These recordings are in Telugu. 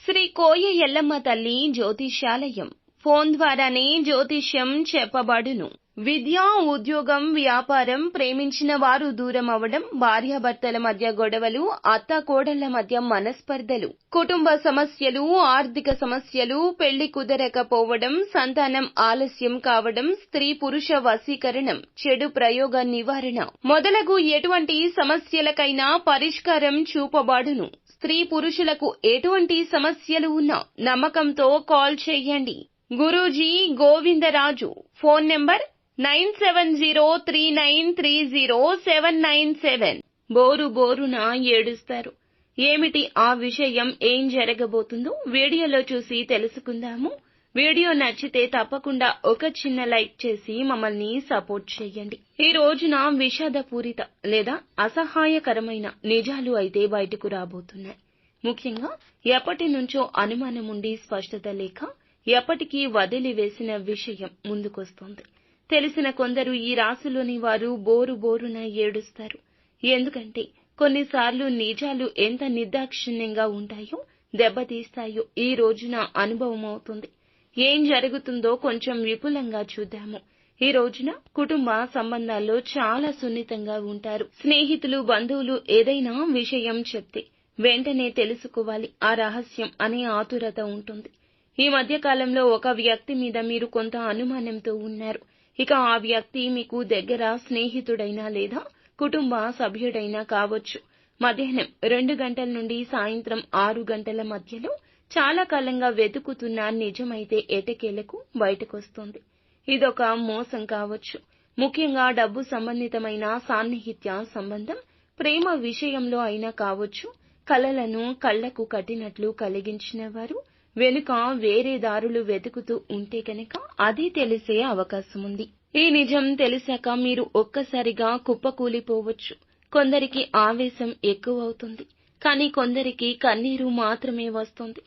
శ్రీ కోయ ఎల్లమ్మ తల్లి జ్యోతిష్యాలయం ఫోన్ ద్వారానే జ్యోతిష్యం చెప్పబడును. విద్య, ఉద్యోగం, వ్యాపారం, ప్రేమించిన వారు దూరం అవడం, భార్యాభర్తల మధ్య గొడవలు, అత్తాకోడళ్ల మధ్య మనస్పర్ధలు, కుటుంబ సమస్యలు, ఆర్థిక సమస్యలు, పెళ్లి కుదరకపోవడం, సంతానం ఆలస్యం కావడం, స్త్రీ పురుష వశీకరణం, చెడు ప్రయోగ నివారణ మొదలగు ఎటువంటి సమస్యలకైనా పరిష్కారం చూపబడును. స్త్రీ పురుషులకు ఎటువంటి సమస్యలు ఉన్నా నమ్మకంతో కాల్ చేయండి. గురూజీ గోవిందరాజు. Phone number 9703930797. బోరు బోరున ఏడుస్తారు. ఏమిటి ఆ విషయం? ఏం జరగబోతుందో వీడియోలో చూసి తెలుసుకుందాము. వీడియో నచ్చితే తప్పకుండా ఒక చిన్న లైక్ చేసి మమ్మల్ని సపోర్ట్ చేయండి. ఈ రోజున విషాదపూరిత లేదా అసహాయకరమైన నిజాలు అయితే బయటకు రాబోతున్నాయి. ముఖ్యంగా ఎప్పటి నుంచో అనుమానం ఉండి స్పష్టత లేక ఎప్పటికీ వదిలివేసిన విషయం ముందుకొస్తోంది. తెలిసిన కొందరు ఈ రాశిలోని వారు బోరు బోరున ఏడుస్తారు. ఎందుకంటే కొన్నిసార్లు నిజాలు ఎంత నిర్దాక్షిణ్యంగా ఉంటాయో, దెబ్బతీస్తాయో ఈ రోజున అనుభవం అవుతుంది. ఏం జరుగుతుందో కొంచెం విపులంగా చూద్దాము. ఈ రోజున కుటుంబ సంబంధాల్లో చాలా సున్నితంగా ఉంటారు. స్నేహితులు, బంధువులు ఏదైనా విషయం చెప్తే వెంటనే తెలుసుకోవాలి ఆ రహస్యం అనే ఆతురత ఉంటుంది. ఈ మధ్య కాలంలో ఒక వ్యక్తి మీద మీరు కొంత అనుమానంతో ఉన్నారు. ఇక ఆ వ్యక్తి మీకు దగ్గర స్నేహితుడైనా లేదా కుటుంబ సభ్యుడైనా కావచ్చు. మధ్యాహ్నం 2 గంటల నుండి సాయంత్రం 6 గంటల మధ్యలో చాలా కాలంగా వెతుకుతున్న నిజమైతే ఎటకేలకు బయటకొస్తుంది. ఇదొక మోసం కావచ్చు. ముఖ్యంగా డబ్బు సంబంధితమైన సాన్నిహిత్య సంబంధం, ప్రేమ విషయంలో అయినా కావచ్చు. కలలను కళ్లకు కట్టినట్లు కలిగించిన వారు వెనుక వేరే దారులు వెతుకుతూ ఉంటే కనుక అది తెలిసే అవకాశం ఉంది. ఈ నిజం తెలిసాక మీరు ఒక్కసారిగా కుప్పకూలిపోవచ్చు. కొందరికి ఆవేశం ఎక్కువవుతుంది, కానీ కొందరికి కన్నీరు మాత్రమే వస్తుంది.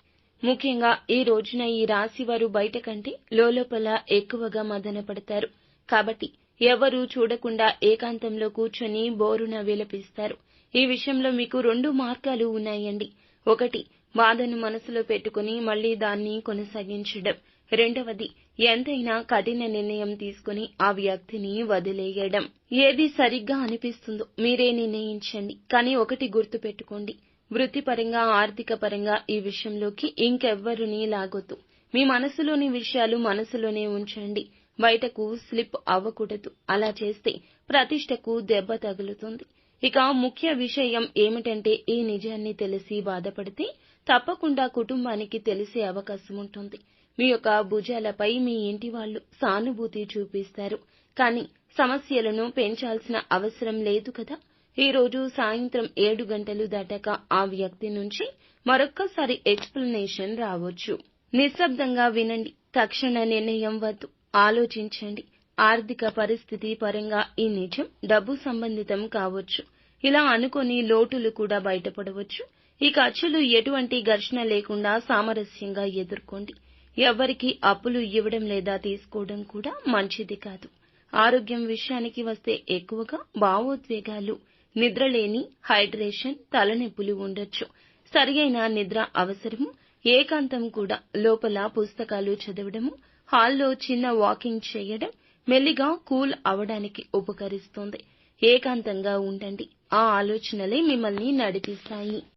ముఖ్యంగా ఈ రోజున ఈ రాశి వారు బయట కంటే లోలోపల ఎక్కువగా మదన పడతారు. కాబట్టి ఎవరూ చూడకుండా ఏకాంతంలో కూర్చొని బోరున విలపిస్తారు. ఈ విషయంలో మీకు 2 మార్గాలు ఉన్నాయండి. ఒకటి, బాధను మనసులో పెట్టుకుని మళ్లీ దాన్ని కొనసాగించడం. రెండవది, ఎంతైనా కఠిన నిర్ణయం తీసుకుని ఆ వ్యక్తిని వదిలేయడం. ఏది సరిగ్గా అనిపిస్తుందో మీరే నిర్ణయించండి. కానీ ఒకటి గుర్తు పెట్టుకోండి, వృత్తిపరంగా, ఆర్థిక పరంగా ఈ విషయంలోకి ఇంకెవ్వరినీ లాగొద్దు. మీ మనసులోని విషయాలు మనసులోనే ఉంచండి. బయటకు స్లిప్ అవ్వకూడదు. అలా చేస్తే ప్రతిష్టకు దెబ్బ తగులుతుంది. ఇక ముఖ్య విషయం ఏమిటంటే ఈ నిజాన్ని తెలిసి బాధపడితే తప్పకుండా కుటుంబానికి తెలిసే అవకాశం ఉంటుంది. మీ యొక్క భుజాలపై మీ ఇంటి వాళ్ళు సానుభూతి చూపిస్తారు. కానీ సమస్యలను పెంచాల్సిన అవసరం లేదు కదా. ఈ రోజు సాయంత్రం 7 గంటలు దాటాక ఆ వ్యక్తి నుంచి మరొక్కసారి ఎక్స్ప్లెనేషన్ రావచ్చు. నిశ్శబ్దంగా వినండి. తక్షణ నిర్ణయం వద్దు. ఆలోచించండి. ఆర్థిక పరిస్థితి పరంగా ఈ నిజం డబ్బు సంబంధితం కావచ్చు. ఇలా అనుకొని లోటులు కూడా బయటపడవచ్చు. ఈ ఖర్చులు ఎటువంటి ఘర్షణ లేకుండా సామరస్యంగా ఎదుర్కోండి. ఎవ్వరికీ అప్పులు ఇవ్వడం లేదా తీసుకోవడం కూడా మంచిది కాదు. ఆరోగ్యం విషయానికి వస్తే ఎక్కువగా భావోద్వేగాలు, నిద్రలేని, హైడ్రేషన్, తలనొప్పులు ఉండొచ్చు. సరియైన నిద్ర అవసరము. ఏకాంతం కూడా. లోపల పుస్తకాలు చదవడము, హాల్లో చిన్న వాకింగ్ చేయడం మెల్లిగా కూల్ అవడానికి ఉపకరిస్తుంది. ఏకాంతంగా ఉండండి. ఆ ఆలోచనలే మిమ్మల్ని నడిపిస్తాయి.